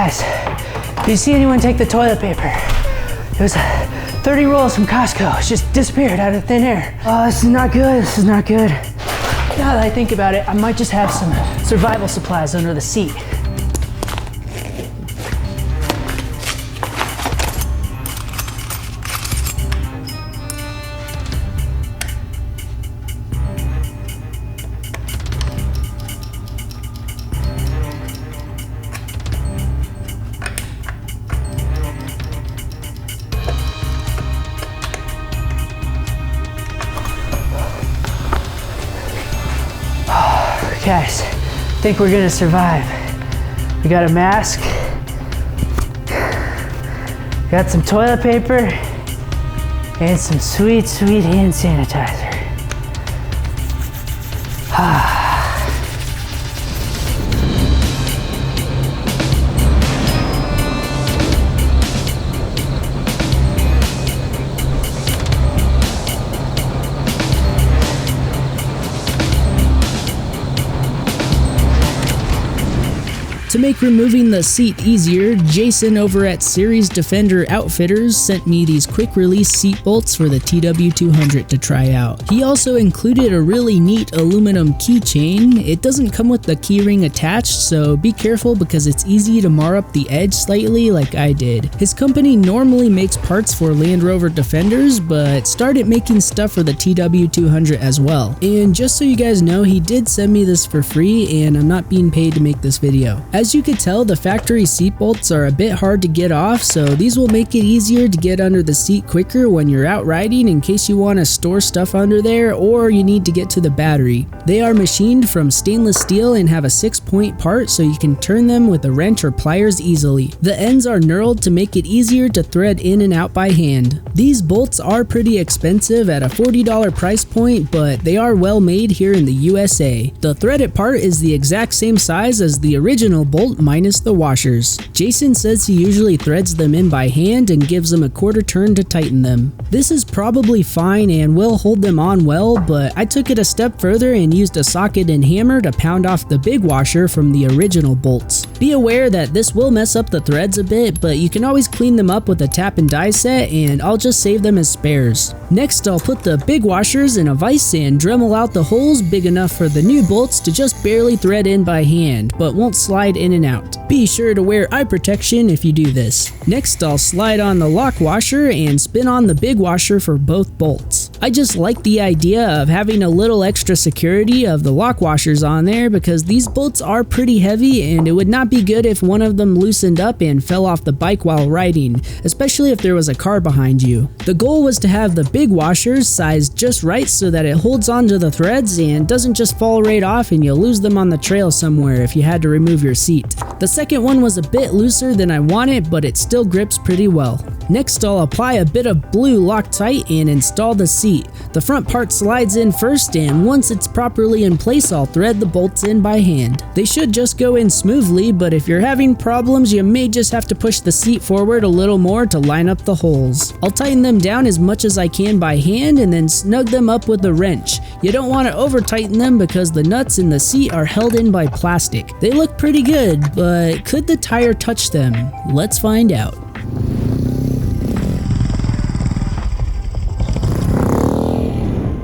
Guys, do you see anyone take the toilet paper? It was 30 rolls from Costco. It just disappeared out of thin air. Oh, this is not good. This is not good. Now that I think about it, I might just have some survival supplies under the seat. Guys, I think we're gonna survive. We got a mask, got some toilet paper, and some sweet, sweet hand sanitizer. To make removing the seat easier, Jason over at Series Defender Outfitters sent me these quick release seat bolts for the TW200 to try out. He also included a really neat aluminum keychain. It doesn't come with the keyring attached, so be careful because it's easy to mar up the edge slightly like I did. His company normally makes parts for Land Rover Defenders, but started making stuff for the TW200 as well. And just so you guys know, he did send me this for free and I'm not being paid to make this video. As you could tell, the factory seat bolts are a bit hard to get off, so these will make it easier to get under the seat quicker when you're out riding in case you want to store stuff under there or you need to get to the battery. They are machined from stainless steel and have a 6-point part so you can turn them with a wrench or pliers easily. The ends are knurled to make it easier to thread in and out by hand. These bolts are pretty expensive at a $40 price point, but they are well made here in the USA. The threaded part is the exact same size as the original bolt minus the washers. Jason says he usually threads them in by hand and gives them a quarter turn to tighten them. This is probably fine and will hold them on well, but I took it a step further and used a socket and hammer to pound off the big washer from the original bolts. Be aware that this will mess up the threads a bit, but you can always clean them up with a tap and die set, and I'll just save them as spares. Next, I'll put the big washers in a vise and Dremel out the holes big enough for the new bolts to just barely thread in by hand, but won't slide in and out. Be sure to wear eye protection if you do this. Next, I'll slide on the lock washer and spin on the big washer for both bolts. I just like the idea of having a little extra security of the lock washers on there because these bolts are pretty heavy and it would not be good if one of them loosened up and fell off the bike while riding, especially if there was a car behind you. The goal was to have the big washers sized just right so that it holds onto the threads and doesn't just fall right off and you'll lose them on the trail somewhere if you had to remove your seat. The second one was a bit looser than I wanted, but it still grips pretty well. Next, I'll apply a bit of blue Loctite and install the seat. The front part slides in first, and once it's properly in place, I'll thread the bolts in by hand. They should just go in smoothly, but if you're having problems, you may just have to push the seat forward a little more to line up the holes. I'll tighten them down as much as I can by hand and then snug them up with a wrench. You don't want to over tighten them because the nuts in the seat are held in by plastic. They look pretty good, but could the tire touch them? Let's find out.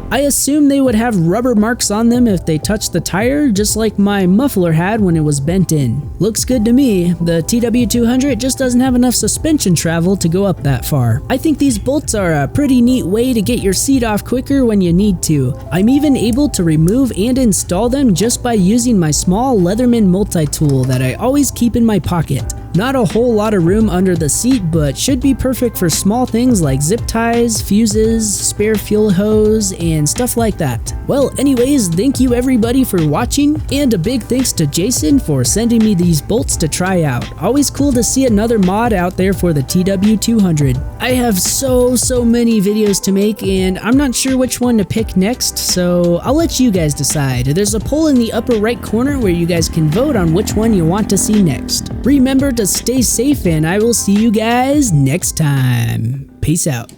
I assume they would have rubber marks on them if they touched the tire, just like my muffler had when it was bent in. Looks good to me. The TW200 just doesn't have enough suspension travel to go up that far. I think these bolts are a pretty neat way to get your seat off quicker when you need to. I'm even able to remove and install them just by using my small Leatherman multi-tool that I always keep in my pocket. Not a whole lot of room under the seat, but should be perfect for small things like zip ties, fuses, spare fuel hose, and stuff like that. Well, anyways, thank you everybody for watching, and a big thanks to Jason for sending me these bolts to try out. Always cool to see another mod out there for the TW200. I have so many videos to make, and I'm not sure which one to pick next, so I'll let you guys decide. There's a poll in the upper right corner where you guys can vote on which one you want to see next. Remember to stay safe, and I will see you guys next time. Peace out.